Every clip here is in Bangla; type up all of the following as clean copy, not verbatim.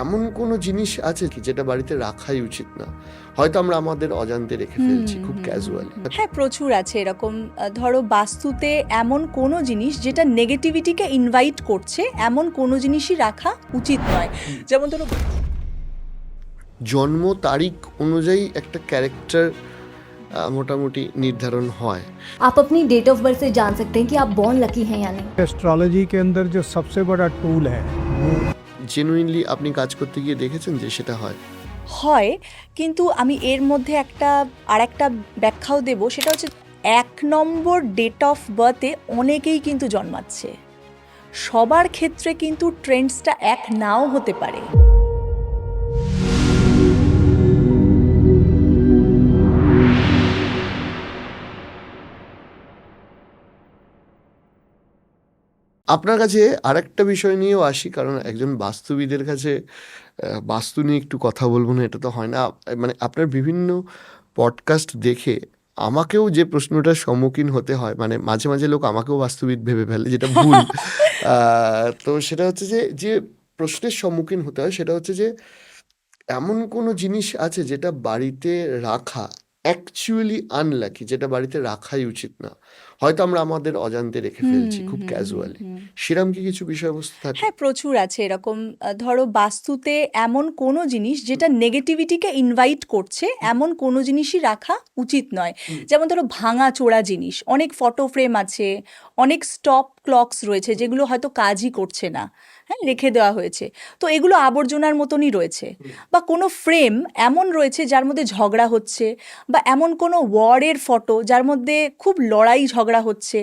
এমন কোনো জিনিস আছে কি যেটা বাড়িতে রাখাই উচিত না? হয়তো আমরা আমাদের অজান্তে রেখে ফেলছি খুব ক্যাজুয়ালি। হ্যাঁ, প্রচুর আছে এরকম। ধরো বাস্তুতে এমন কোনো জিনিস যেটা নেগেটিভিটিকে ইনভাইট করছে, এমন কোনো জিনিসই রাখা উচিত নয়। যেমন ধরো জন্ম তারিখ অনুযায়ী একটা ক্যারেক্টার মোটামুটি নির্ধারণ হয়। आप अपनी डेट ऑफ बर्थ से जान सकते हैं कि आप बॉर्न लकी हैं या नहीं। एस्ट्रोलॉजी के अंदर जो सबसे बड़ा टूल है वो জেনুইনলি আপনি কাজ করতে গিয়ে দেখেছেন যে সেটা হয়? হয়, কিন্তু আমি এর মধ্যে আরেকটা ব্যাখ্যাও দেব। সেটা হচ্ছে ১ নম্বর ডেট অফ বার্থে অনেকেই কিন্তু জন্মাচ্ছে। সবার ক্ষেত্রে কিন্তু ট্রেন্ডসটা এক নাও হতে পারে। আপনার কাছে আরেকটা বিষয় নিয়েও আসি, কারণ একজন বাস্তুবিদের কাছে বাস্তু নিয়ে একটু কথা বলবো না এটা তো হয় না। মানে আপনার বিভিন্ন পডকাস্ট দেখে আমাকেও যে প্রশ্নটার সম্মুখীন হতে হয়, মানে মাঝে মাঝে লোক আমাকেও বাস্তুবিদ ভেবে ফেলে, যেটা ভুল। তো সেটা হচ্ছে যে যে প্রশ্নের সম্মুখীন হতে হয় সেটা হচ্ছে যে এমন কোনো জিনিস আছে যেটা বাড়িতে রাখা অ্যাকচুয়ালি আনলাকি, যেটা বাড়িতে রাখাই উচিত না, হয়তো আমরা আমাদের অজান্তে রেখে ফেলছি খুব ক্যাজুয়ালি। সেরকম কি কিছু বিষয়বস্তু থাকে? হ্যাঁ, প্রচুর আছে এরকম। ধরো বাস্তুতে এমন কোনো জিনিস যেটা নেগেটিভিটিকে ইনভাইট করছে, এমন কোনো জিনিসই রাখা উচিত নয়। যেমন ধরো ভাঙা চোরা জিনিস, অনেক ফটো ফ্রেম আছে, অনেক স্টপ ক্লকস রয়েছে যেগুলো হয়তো কাজই করছে না, হ্যাঁ, রেখে দেওয়া হয়েছে। তো এগুলো আবর্জনার মতনই রয়েছে। বা কোনো ফ্রেম এমন রয়েছে যার মধ্যে ঝগড়া হচ্ছে, বা এমন কোনো ওয়ারের ফটো যার মধ্যে খুব লড়াই ঝগড়া হচ্ছে,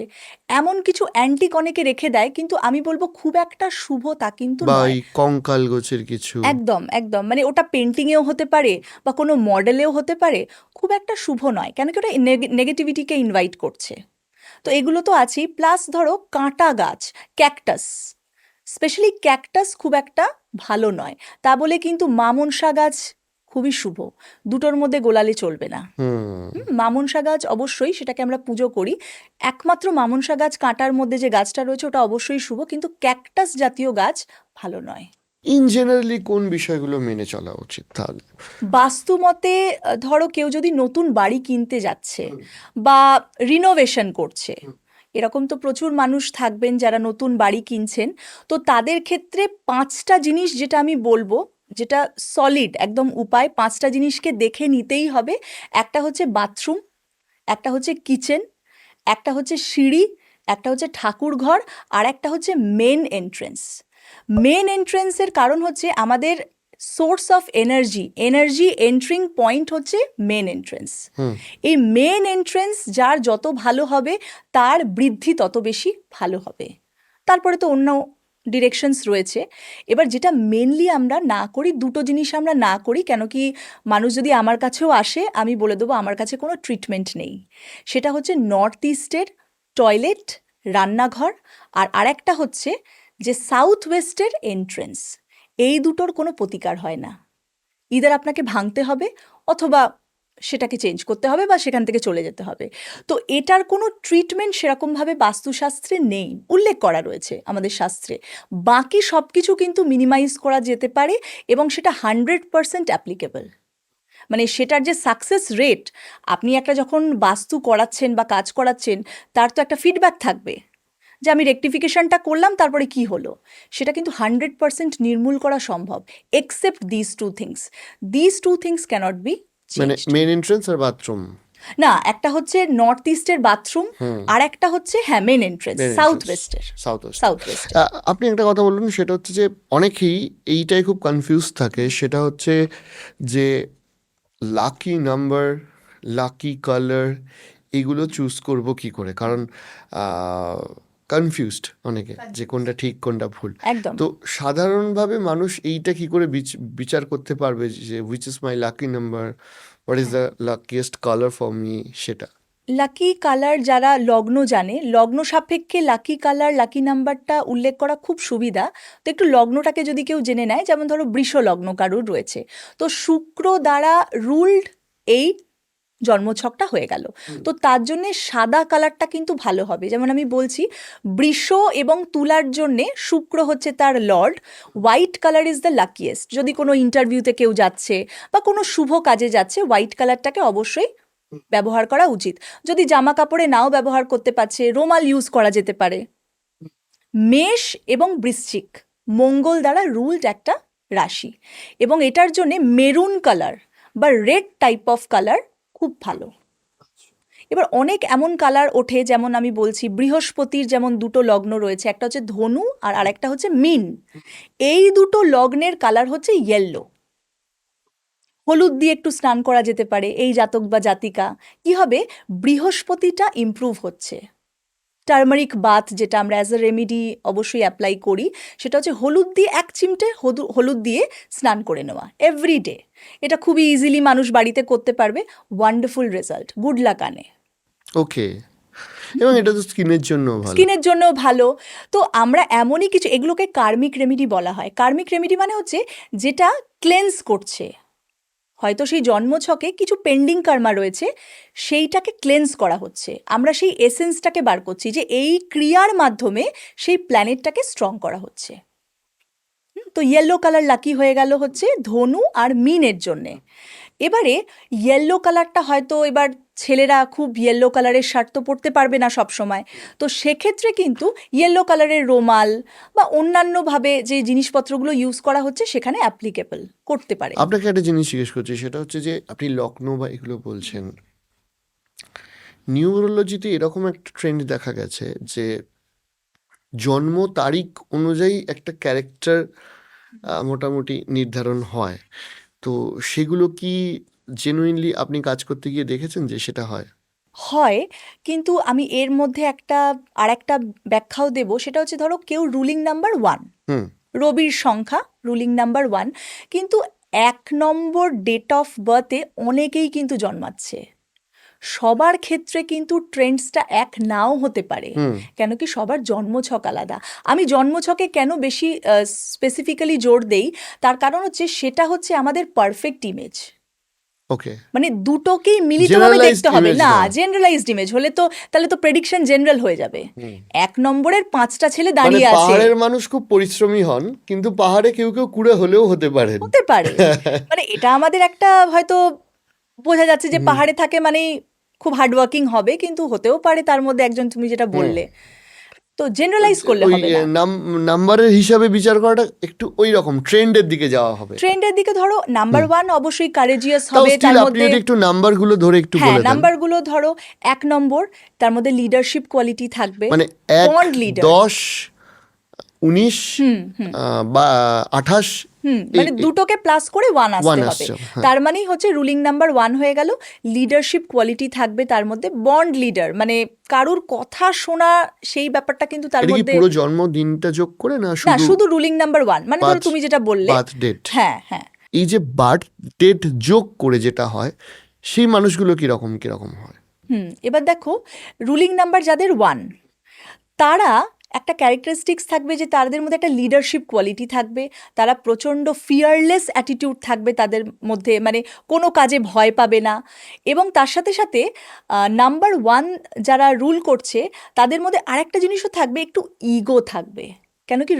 এমন কিছু অ্যান্টিক অনেকে রেখে দেয়, কিন্তু আমি বলবো খুব একটা শুভ তা কিন্তু বা নয়। এই কঙ্কাল গোছের কিছু? একদম একদম, মানে ওটা পেন্টিংয়েও হতে পারে বা কোনো মডেলেও হতে পারে, খুব একটা শুভ নয়, কেন কি ওটা নেগেটিভিটিকে ইনভাইট করছে। তো এগুলো তো আছেই, প্লাস ধরো কাঁটা গাছ, ক্যাকটাস, স্পেশালি ক্যাকটাস খুব একটা ভালো নয়। তা বলে কিন্তু মা-মনসা গাছ খুবই শুভ, দুটোর মধ্যে গোলালে চলবে না। মা-মনসা গাছ অবশ্যই, সেটাকে আমরা পুজো করি। একমাত্র মা-মনসা গাছ কাঁটার মধ্যে যে গাছটা রয়েছে ওটা অবশ্যই শুভ, কিন্তু ক্যাকটাস জাতীয় গাছ ভালো নয়। ইন জেনারেলি কোন বিষয়গুলো মেনে চলা উচিত তাহলে? বাস্তু মতে ধরো কেউ যদি নতুন বাড়ি কিনতে যাচ্ছে বা রিনোভেশন করছে, এরকম তো প্রচুর মানুষ থাকবেন যারা নতুন বাড়ি কিনছেন। তো তাদের ক্ষেত্রে ৫টা জিনিস যেটা আমি বলবো, যেটা সলিড একদম উপায়, ৫টা জিনিসকে দেখে নিতেই হবে। একটা হচ্ছে বাথরুম, একটা হচ্ছে কিচেন, একটা হচ্ছে সিঁড়ি, একটা হচ্ছে ঠাকুর ঘর, আর একটা হচ্ছে মেন এন্ট্রেন্স। মেন এন্ট্রেন্সের কারণ হচ্ছে আমাদের source of energy entering point হচ্ছে মেন এন্ট্রেন্স। এই মেন এন্ট্রেন্স যার যত ভালো হবে তার বৃদ্ধি তত বেশি ভালো হবে। তারপরে তো অন্য ডিরেকশনস রয়েছে। এবার যেটা মেনলি আমরা না করি, দুটো জিনিস আমরা না করি, কেন কি মানুষ যদি আমার কাছেও আসে আমি বলে দেবো আমার কাছে কোনো ট্রিটমেন্ট নেই। সেটা হচ্ছে নর্থ ইস্টের টয়লেট, রান্নাঘর, আর আরেকটা হচ্ছে যে সাউথ ওয়েস্টের এন্ট্রেন্স। এই দুটোর কোনো প্রতিকার হয় না। ইদার আপনাকে ভাঙতে হবে, অথবা সেটাকে চেঞ্জ করতে হবে, বা সেখান থেকে চলে যেতে হবে। তো এটার কোনো ট্রিটমেন্ট সেরকমভাবে বাস্তুশাস্ত্রে নেই, উল্লেখ করা রয়েছে আমাদের শাস্ত্রে। বাকি সব কিছু কিন্তু মিনিমাইজ করা যেতে পারে, এবং সেটা 100% অ্যাপ্লিকেবল। মানে সেটার যে সাকসেস রেট, আপনি একটা যখন বাস্তু করাচ্ছেন বা কাজ করাচ্ছেন, তার তো একটা ফিডব্যাক থাকবে যে আমি রেকটিফিকেশনটা করলাম, তারপরে কি হলো। সেটা কিন্তু 100% নির্মূল করা সম্ভব, except this two things cannot be মানে চেঞ্জড। মেন এন্ট্রেন্স আর বাথরুম? না, একটা হচ্ছে নর্থ ইস্টের বাথরুম, আর একটা হচ্ছে হ্যাঁ মেন এন্ট্রেন্স সাউথ ওয়েস্টের। South west. South west. আপনি একটা কথা বললেন, সেটা হচ্ছে যে অনেকেই এইটাই খুব কনফিউজ থাকে, সেটা হচ্ছে যে লাকি নাম্বার, লাকি কালার, এগুলো চুজ করব কি করে, কারণ কনফিউজড অনেকে যে কোনটা ঠিক কোনটা ভুল। একদম। তো সাধারণভাবে মানুষ এইটা কি করে বিচার করতে পারবে যে which is my lucky number, what is the luckiest colour for me, সেটা? লাকি কালার যারা লগ্ন জানে, লগ্ন সাপেক্ষে লাকি কালার লাকি নাম্বারটা উল্লেখ করা খুব সুবিধা। তো একটু লগ্নটাকে যদি কেউ জেনে নেয়, যেমন ধরো বৃষ লগ্ন কারুর রয়েছে, তো শুক্র দ্বারা রুলড এই জন্মছকটা হয়ে গেল। তো তার জন্যে সাদা কালারটা কিন্তু ভালো হবে। যেমন আমি বলছি, বৃষ এবং তুলার জন্যে শুক্র হচ্ছে তার Lord, white colour is the luckiest. যদি কোনো ইন্টারভিউতে কেউ যাচ্ছে বা কোনো শুভ কাজে যাচ্ছে, হোয়াইট কালারটাকে অবশ্যই ব্যবহার করা উচিত। যদি জামা কাপড়ে নাও ব্যবহার করতে পারছে, রুমাল ইউজ করা যেতে পারে। মেষ এবং বৃশ্চিক মঙ্গল দ্বারা রুলড একটা রাশি, এবং এটার জন্যে মেরুন কালার বা রেড টাইপ অফ কালার খুব ভালো। এবার অনেক এমন কালার ওঠে, যেমন আমি বলছি বৃহস্পতির যেমন দুটো লগ্ন রয়েছে, একটা হচ্ছে ধনু আর আরেকটা হচ্ছে মীন। এই দুটো লগ্নের কালার হচ্ছে ইয়েলো। হলুদ দিয়ে একটু স্নান করা যেতে পারে এই জাতক বা জাতিকা। কি হবে, বৃহস্পতিটা ইমপ্রুভ হচ্ছে। টার্মারিক বাথ যেটা আমরা অ্যাজ এ রেমিডি অবশ্যই অ্যাপ্লাই করি, সেটা হচ্ছে হলুদ দিয়ে 1 চিমটে হলুদ দিয়ে স্নান করে নেওয়া এভরিডে। এটা খুবই ইজিলি মানুষ বাড়িতে করতে পারবে। ওয়ান্ডারফুল রেজাল্ট, গুড লাক আনে। ওকে, এবং এটা তো স্কিনের জন্য ভালো। স্কিনের জন্য ভালো। তো আমরা এমনই কিছু, এগুলোকে কার্মিক রেমিডি বলা হয়। কার্মিক রেমিডি মানে হচ্ছে যেটা ক্লেন্স করছে। হয়তো সেই জন্মছকে কিছু পেন্ডিং কার্মা রয়েছে, সেইটাকে ক্লেন্স করা হচ্ছে। আমরা সেই এসেন্সটাকে বার করছি, যে এই ক্রিয়ার মাধ্যমে সেই প্ল্যানেটটাকে স্ট্রং করা হচ্ছে। তো ইয়েলো কালার লাকি হয়ে গেল হচ্ছে ধনু আর মীনের জন্যে। এবারে ইয়েলো কালারটা হয়তো এবার ছেলেরা খুব ইয়েলো কালারের শার্ট তো পরতে পারবে না সব সময়, তো সেক্ষেত্রে কিন্তু ইয়েলো কালারের রুমাল বা অন্যান্যভাবে যে জিনিসপত্রগুলো ইউজ করা হচ্ছে সেখানে অ্যাপ্লিকেবল করতে পারে। আপনাকে একটা জিনিস জিজ্ঞেস করছি, সেটা হচ্ছে যে আপনি লগ্ন বা এগুলো বলছেন, নিউরোলজিতে এরকম একটা ট্রেন্ড দেখা গেছে যে জন্ম তারিখ অনুযায়ী একটা ক্যারেক্টার মোটামুটি নির্ধারণ হয়। তো সেগুলো কি জেনুইনলি আপনি কাজ করতে গিয়ে দেখেছেন যে সেটা হয়? হয়, কিন্তু আমি এর মধ্যে আর একটা ব্যাখ্যাও দেব। সেটা হচ্ছে, ধরো কেউ রুলিং নাম্বার 1, হুম। রবির সংখ্যা রুলিং নাম্বার 1, কিন্তু 1 নম্বর ডেট অফ বার্থে অনেকেই কিন্তু জন্মাচ্ছে। সবার ক্ষেত্রে কিন্তু ট্রেন্ডসটা এক নাও হতে পারে, কেন কি সবার জন্মছক আলাদা। আমি জন্মছকে কেন বেশি স্পেসিফিক্যালি জোর দেই, তার কারণ হচ্ছে সেটা হচ্ছে আমাদের পারফেক্ট ইমেজ। ওকে, মানে দুটোকেই মিলিতভাবে Generalized দেখতে হবে image না। নয়। জেনারেলাইজড ইমেজ হলে তো তাহলে তো প্রেডিকশন জেনারেল হয়ে যাবে। 1 নম্বরের 5টা ছেলে মানে দাঁড়িয়ে আছে, পাহাড়ের মানুষ খুব পরিশ্রমী হন, কিন্তু পাহাড়ে কেউ কেউ কুড়ে হলেও হতে পারেন। হতে পারে। মানে এটা আমাদের একটা হয়তো বোঝা যাচ্ছে যে পাহাড়ে থাকে মানেই খুব হার্ডওয়ার্কিং হবে, কিন্তু হতেও পারে তার মধ্যে একজন, তুমি যেটা বললে। তো জেনারেলাইজ করলে ওই হবে না। নাম্বারের হিসাবে বিচার করাটা একটু ওই রকম ট্রেন্ডের দিকে যাওয়া হবে। ট্রেন্ডের দিকে ধরো নাম্বার 1 অবশ্যই কারেজিয়াস তাও হবে, স্টিল তার আপনি মধ্যে যদি একটু নাম্বারগুলো ধরে একটু হ্যাঁ বলে দেন। নাম্বারগুলো ধরো 1 নম্বর, তার মধ্যে লিডারশিপ কোয়ালিটি থাকবে, মানে 1, বন্ড লিডার। 10, 19 বা 28, মানে দুটোকে প্লাস করে 1 আসতে one হবে। আসছে, হ্যাঁ। তার মানেই হচ্ছে রুলিং নাম্বার 1 হয়ে গেল। লিডারশিপ কোয়ালিটি থাকবে তার মধ্যে, বন্ড লিডার মানে কারুর কথা শোনা, সেই ব্যাপারটা কিন্তু তার এটা কি মধ্যে পুরো জন্মদিনটা যোগ করে না না, শুধু শুধু রুলিং নাম্বার 1, মানে ধরো বার্থ তুমি যেটা বললে। Birth date? হ্যাঁ হ্যাঁ। এই যে বার্থ ডেট যোগ করে যেটা হয়, সেই মানুষগুলো কিরকম কিরকম হয়? এবার দেখো, রুলিং নাম্বার যাদের 1, তারা একটা ক্যারেক্টারিস্টিক্স থাকবে যে তাদের মধ্যে একটা লিডারশিপ কোয়ালিটি থাকবে। তারা প্রচণ্ড ফিয়ারলেস অ্যাটিটিউড থাকবে তাদের মধ্যে, মানে কোনো কাজে ভয় পাবে না। এবং তার সাথে সাথে নাম্বার 1 যারা রুল করছে তাদের মধ্যে আরেকটা জিনিসও থাকবে, একটু ইগো থাকবে। কেন কি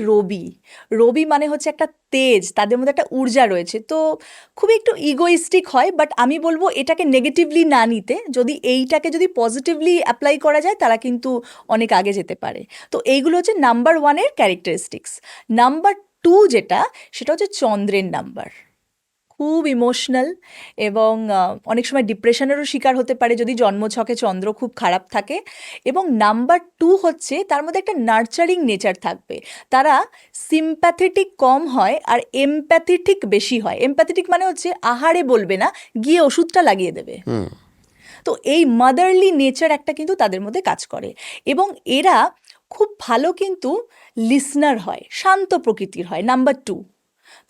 রবি মানে হচ্ছে একটা তেজ, তাদের মধ্যে একটা ঊর্জা রয়েছে, তো খুবই একটু ইগোইস্টিক হয়। বাট আমি বলবো এটাকে নেগেটিভলি না নিতে, যদি এইটাকে যদি পজিটিভলি অ্যাপ্লাই করা যায় তারা কিন্তু অনেক আগে যেতে পারে। তো এইগুলো হচ্ছে নাম্বার 1-এর ক্যারেক্টারিস্টিক্স। নাম্বার 2 যেটা, সেটা হচ্ছে চন্দ্রের নাম্বার। খুব ইমোশনাল এবং অনেক সময় ডিপ্রেশনেরও শিকার হতে পারে যদি জন্মছকে চন্দ্র খুব খারাপ থাকে। এবং নাম্বার 2 হচ্ছে তার মধ্যে একটা নার্চারিং নেচার থাকবে। তারা সিম্প্যাথেটিক কম হয় আর এমপ্যাথেটিক বেশি হয়। এমপ্যাথেটিক মানে হচ্ছে আহারে বলবে না, গিয়ে ওষুধটা লাগিয়ে দেবে। তো এই মাদারলি নেচার একটা কিন্তু তাদের মধ্যে কাজ করে। এবং এরা খুব ভালো কিন্তু লিসনার হয়, শান্ত প্রকৃতির হয়। নাম্বার 2,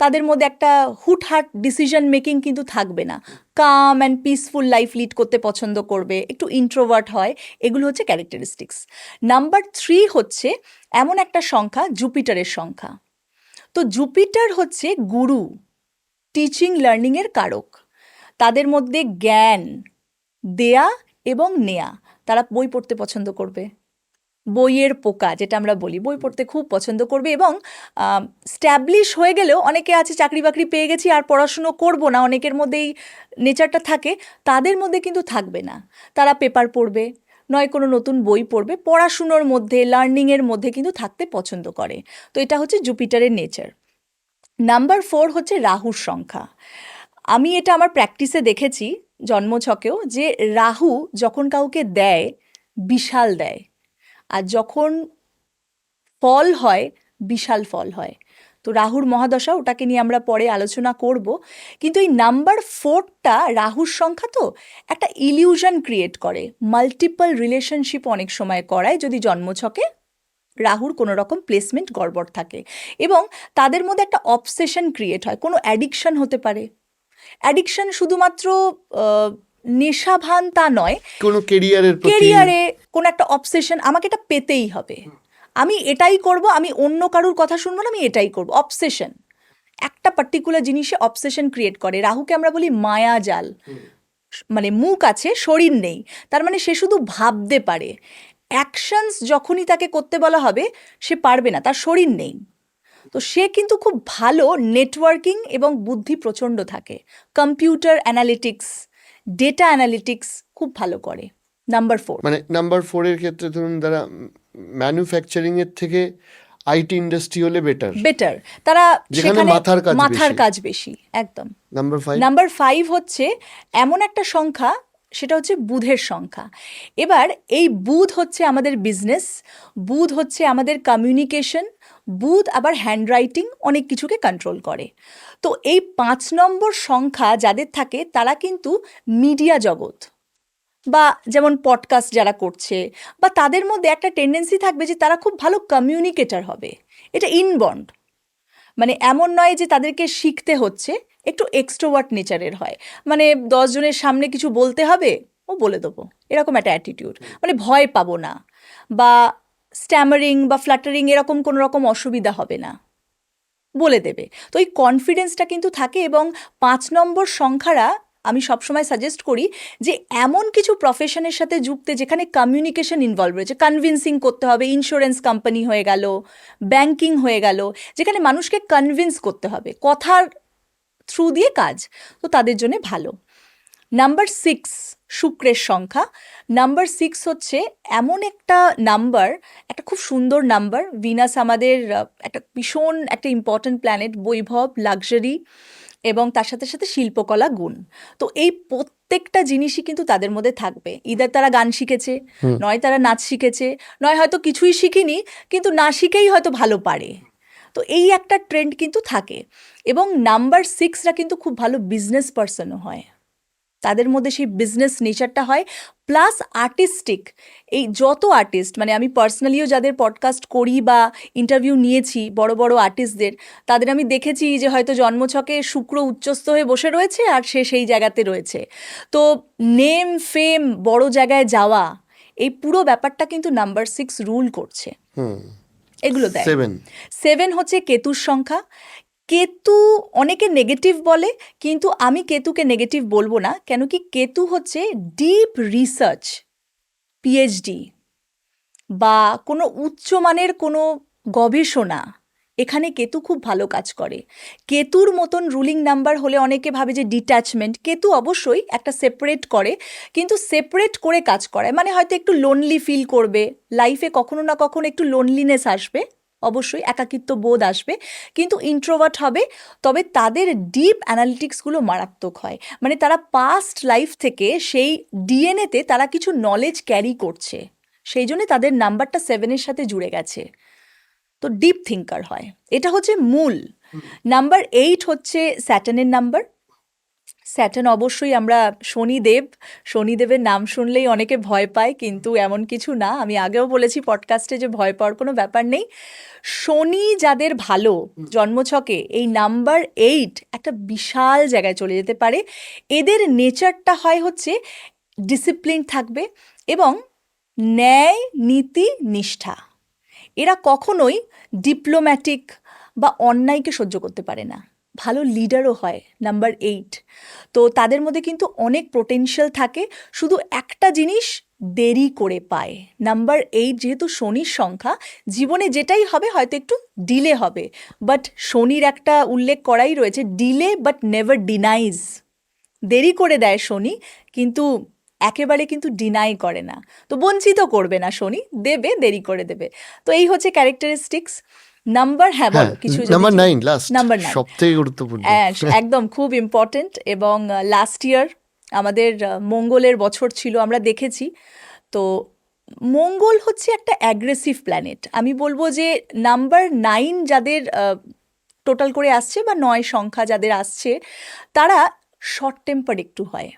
তাদের মধ্যে একটা হুটহাট ডিসিশন মেকিং কিন্তু থাকবে না, কাম অ্যান্ড পিসফুল লাইফ লিড করতে পছন্দ করবে, একটু ইন্ট্রোভার্ট হয়। এগুলো হচ্ছে ক্যারেক্টারিস্টিক্স। নাম্বার 3 হচ্ছে এমন একটা সংখ্যা, জুপিটারের সংখ্যা। তো জুপিটার হচ্ছে গুরু, টিচিং লার্নিংয়ের কারক। তাদের মধ্যে জ্ঞান, দেয়া এবং নেয়া, তারা বই পড়তে পছন্দ করবে। বইয়ের পোকা যেটা আমরা বলি, বই পড়তে খুব পছন্দ করবে এবং স্ট্যাবলিশ হয়ে গেলেও অনেকে আছে চাকরি বাকরি পেয়ে গেছি আর পড়াশুনো করব না, অনেকের মধ্যেই নেচারটা থাকে, তাদের মধ্যে কিন্তু থাকবে না। তারা পেপার পড়বে, নয় কোনো নতুন বই পড়বে, পড়াশুনোর মধ্যে লার্নিংয়ের মধ্যে কিন্তু থাকতে পছন্দ করে। তো এটা হচ্ছে জুপিটারের নেচার। নাম্বার 4 হচ্ছে রাহুর সংখ্যা। আমি এটা আমার প্র্যাকটিসে দেখেছি জন্মছকেও, যে রাহু যখন কাউকে দেয় বিশাল দেয়, আর যখন ফল হয় বিশাল ফল হয়। তো রাহুর মহাদশা, ওটাকে নিয়ে আমরা পরে আলোচনা করব। কিন্তু এই নাম্বার 4টা রাহুর সংখ্যা তো একটা ইলিউশন ক্রিয়েট করে, মাল্টিপল রিলেশনশিপ অনেক সময় করায় যদি জন্মছকে রাহুর কোনো রকম প্লেসমেন্ট গড়বড় থাকে, এবং তাদের মধ্যে একটা অবসেশন ক্রিয়েট হয়, কোনো অ্যাডিকশন হতে পারে। অ্যাডিকশন শুধুমাত্র নেশাভান তা নয়, কোনো কেরিয়ারের প্রতি কেরিয়ারে কোনো একটা অবসেশন, আমাকে এটা পেতেই হবে, আমি এটাই করব, আমি অন্য কারুর কথা শুনবো না, আমি এটাই করব, অবসেশন। একটা পার্টিকুলার জিনিসে অবসেশন ক্রিয়েট করে। রাহুকে আমরা বলি মায়াজাল, মানে মুখ আছে শরীর নেই, তার মানে সে শুধু ভাবতে পারে, অ্যাকশনস যখনই তাকে করতে বলা হবে সে পারবে না, তার শরীর নেই। তো সে কিন্তু খুব ভালো নেটওয়ার্কিং এবং বুদ্ধি প্রচণ্ড থাকে, কম্পিউটার অ্যানালিটিক্স, ডেটা অ্যানালিটিক্স খুব ভালো করে। নাম্বার 4 মানে নাম্বার 4-এর ক্ষেত্রে ধরুন যারা ম্যানুফ্যাকচারিং এর থেকে আইটি ইন্ডাস্ট্রি হলে বেটার, বেটার, তারা যেখানে সেখানে মাথার কাজ কাজ বেশি, একদম। নাম্বার 5 নাম্বার 5 হচ্ছে এমন একটা সংখ্যা, সেটা হচ্ছে বুধের সংখ্যা। এবার এই বুধ হচ্ছে আমাদের বিজনেস, বুধ হচ্ছে আমাদের কমিউনিকেশন, বুধ আবার হ্যান্ডরাইটিং, অনেক কিছুকে কন্ট্রোল করে। তো এই 5 নম্বর সংখ্যা যাদের থাকে তারা কিন্তু মিডিয়া জগৎ, বা যেমন পডকাস্ট যারা করছে, বা তাদের মধ্যে একটা টেন্ডেন্সি থাকবে যে তারা খুব ভালো কমিউনিকেটর হবে। এটা ইনবন্ড, মানে এমন নয় যে তাদেরকে শিখতে হচ্ছে, একটু এক্সট্রোভার্ট নেচারের হয়, মানে 10 জনের সামনে কিছু বলতে হবে ও বলে দেবো, এরকম একটা অ্যাটিটিউড, মানে ভয় পাবো না, বা স্ট্যামারিং বা ফ্লাটারিং এরকম কোনো রকম অসুবিধা হবে না, বলে দেবে। তো এই কনফিডেন্সটা কিন্তু থাকে। এবং 5 নম্বর সংখ্যারা আমি সবসময় সাজেস্ট করি যে এমন কিছু প্রফেশনের সাথে যুক্তে যেখানে কমিউনিকেশন ইনভলভ রয়েছে, কনভিন্সিং করতে হবে, ইন্স্যুরেন্স কোম্পানি হয়ে গেল, ব্যাংকিং হয়ে গেল, যেখানে মানুষকে কনভিন্স করতে হবে, কথার থ্রু দিয়ে কাজ, তো তাদের জন্য ভালো। নাম্বার 6 শুক্রের সংখ্যা। নাম্বার 6 হচ্ছে এমন একটা নাম্বার, একটা খুব সুন্দর নাম্বার। ভিনাস আমাদের একটা ভীষণ একটা ইম্পর্ট্যান্ট প্ল্যানেট, বৈভব, লাক্সারি এবং তার সাথে সাথে শিল্পকলা গুণ। তো এই প্রত্যেকটা জিনিসই কিন্তু তাদের মধ্যে থাকবে। ইদার তারা গান শিখেছে, নয় তারা নাচ শিখেছে, নয় হয়তো কিছুই শিখিনি কিন্তু না শিখেই হয়তো ভালো পারে। তো এই একটা ট্রেন্ড কিন্তু থাকে। এবং নাম্বার 6রা কিন্তু খুব ভালো বিজনেস পার্সনও হয়, তাদের মধ্যে সেই বিজনেস নেচারটা হয়, প্লাস আর্টিস্টিক। এই যত আর্টিস্ট, মানে আমি পার্সোনালিও যাদের পডকাস্ট করি বা ইন্টারভিউ নিয়েছি বড় বড় আর্টিস্টদের, তাদের আমি দেখেছি যে হয়তো জন্মছকে শুক্র উচ্চস্থ হয়ে বসে রয়েছে আর সে সেই জায়গাতে রয়েছে। তো নেম ফেম, বড় জায়গায় যাওয়া, এই পুরো ব্যাপারটা কিন্তু নাম্বার 6 রুল করছে, এগুলো দেয়। 7 হচ্ছে কেতুর সংখ্যা। কেতু অনেকে নেগেটিভ বলে, কিন্তু আমি কেতুকে নেগেটিভ বলবো না, কেন কি কেতু হচ্ছে ডিপ রিসার্চ, পিএইচডি বা কোনো উচ্চমানের কোনো গবেষণা, এখানে কেতু খুব ভালো কাজ করে। কেতুর মতন রুলিং নাম্বার হলে অনেকে ভাবে যে ডিট্যাচমেন্ট, কেতু অবশ্যই একটা সেপারেট করে, কিন্তু সেপারেট করে কাজ করায়, মানে হয়তো একটু লোনলি ফিল করবে লাইফে, কখনো না কখনো একটু লোনলিনেস আসবে, অবশ্যই একাকিত্ব বোধ আসবে, কিন্তু ইন্ট্রোভার্ট হবে। তবে তাদের ডিপ অ্যানালিটিক্সগুলো মারাত্মক হয়, মানে তারা পাস্ট লাইফ থেকে সেই ডিএনএতে তারা কিছু নলেজ ক্যারি করছে, সেই জন্য তাদের নাম্বারটা 7-এর সাথে জুড়ে গেছে। তো ডিপ থিঙ্কার হয়, এটা হচ্ছে মূল। নাম্বার 8 হচ্ছে স্যাটার্নের নাম্বার। স্যাটার্ন অবশ্যই আমরা শনিদেবের নাম শুনলেই অনেকে ভয় পায়, কিন্তু এমন কিছু না। আমি আগেও বলেছি পডকাস্টে যে ভয় পাওয়ার কোনো ব্যাপার নেই। শনি যাদের ভালো জন্মছকে, এই নাম্বার 8 একটা বিশাল জায়গায় চলে যেতে পারে। এদের নেচারটা হয় হচ্ছে ডিসিপ্লিন থাকবে এবং ন্যায় নীতি নিষ্ঠা। এরা কখনোই ডিপ্লোম্যাটিক বা অন্যায়কে সহ্য করতে পারে না, ভালো লিডারও হয় নাম্বার 8। তো তাদের মধ্যে কিন্তু অনেক পোটেনশিয়াল থাকে, শুধু একটা জিনিস দেরি করে পায়। নাম্বার 8 যেহেতু শনির সংখ্যা, জীবনে যেটাই হবে হয়তো একটু ডিলে হবে, বাট শনির একটা উল্লেখ করাই রয়েছে, ডিলে বাট নেভার ডিনাইজ। দেরি করে দেয় শনি, কিন্তু একেবারে কিন্তু ডিনাই করে না, তো বঞ্চিত করবে না শনি, দেবে, দেরি করে দেবে। তো এই হচ্ছে ক্যারেক্টারিস্টিক্স। নাম্বার, হ্যাঁ হ্যাঁ, বলো কিছু। নাম্বার 9 লাস্ট, নাম্বার 9 সব থেকে গুরুত্বপূর্ণ। একদম খুব ইম্পর্টেন্ট। এবং লাস্ট ইয়ার আমাদের মঙ্গলের বছর ছিল, আমরা দেখেছি। তো মঙ্গল হচ্ছে একটা অ্যাগ্রেসিভ প্ল্যানেট। আমি বলবো যে নাম্বার 9 যাদের টোটাল করে আসছে, বা 9 সংখ্যা যাদের আসছে, তারা শর্ট টেম্পার একটু হয়,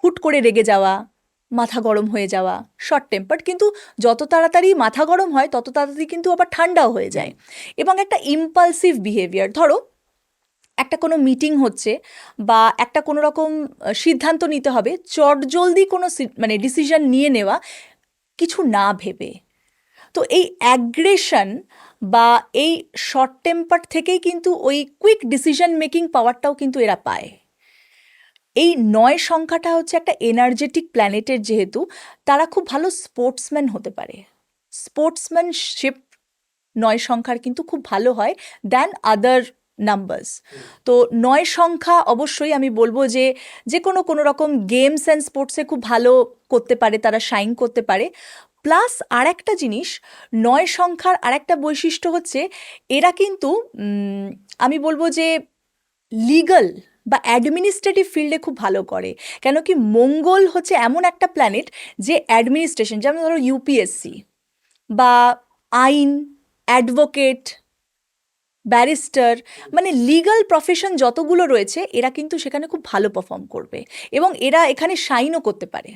হুট করে রেগে যাওয়া, মাথা গরম হয়ে যাওয়া, শর্ট টেম্পার। কিন্তু যত তাড়াতাড়ি মাথা গরম হয় তত তাড়াতাড়ি কিন্তু আবার ঠান্ডাও হয়ে যায়। এবং একটা ইম্পালসিভ বিহেভিয়ার, ধরো একটা কোনো মিটিং হচ্ছে বা একটা কোনো রকম সিদ্ধান্ত নিতে হবে, চটজলদি কোনো মানে ডিসিশন নিয়ে নেওয়া, কিছু না ভেবে। তো এই অ্যাগ্রেশন বা এই শর্ট টেম্পার থেকেই কিন্তু ওই কুইক ডিসিশন মেকিং পাওয়ারটাও কিন্তু এরা পায়। এই 9 সংখ্যাটা হচ্ছে একটা এনার্জেটিক প্ল্যানেটের, যেহেতু তারা খুব ভালো স্পোর্টসম্যান হতে পারে। স্পোর্টসম্যানশিপ 9 সংখ্যার কিন্তু খুব ভালো হয় দ্যান আদার নাম্বারস। তো 9 সংখ্যা অবশ্যই আমি বলবো যে যে কোনো রকম গেমস অ্যান্ড স্পোর্টসে খুব ভালো করতে পারে, তারা শাইন করতে পারে। প্লাস আর একটা জিনিস, 9 সংখ্যার আর একটা বৈশিষ্ট্য হচ্ছে এরা কিন্তু আমি বলবো যে লিগাল বা অ্যাডমিনিস্ট্রেটিভ ফিল্ডে খুব ভালো করে। কেন কি মঙ্গল হচ্ছে এমন একটা প্ল্যানেট যে অ্যাডমিনিস্ট্রেশন, যেমন ধরো ইউপিএসসি বা আইন, অ্যাডভোকেট, ব্যারিস্টার, মানে লিগাল প্রফেশন যতগুলো রয়েছে, এরা কিন্তু সেখানে খুব ভালো পারফর্ম করবে এবং এরা এখানে শাইনও করতে পারে।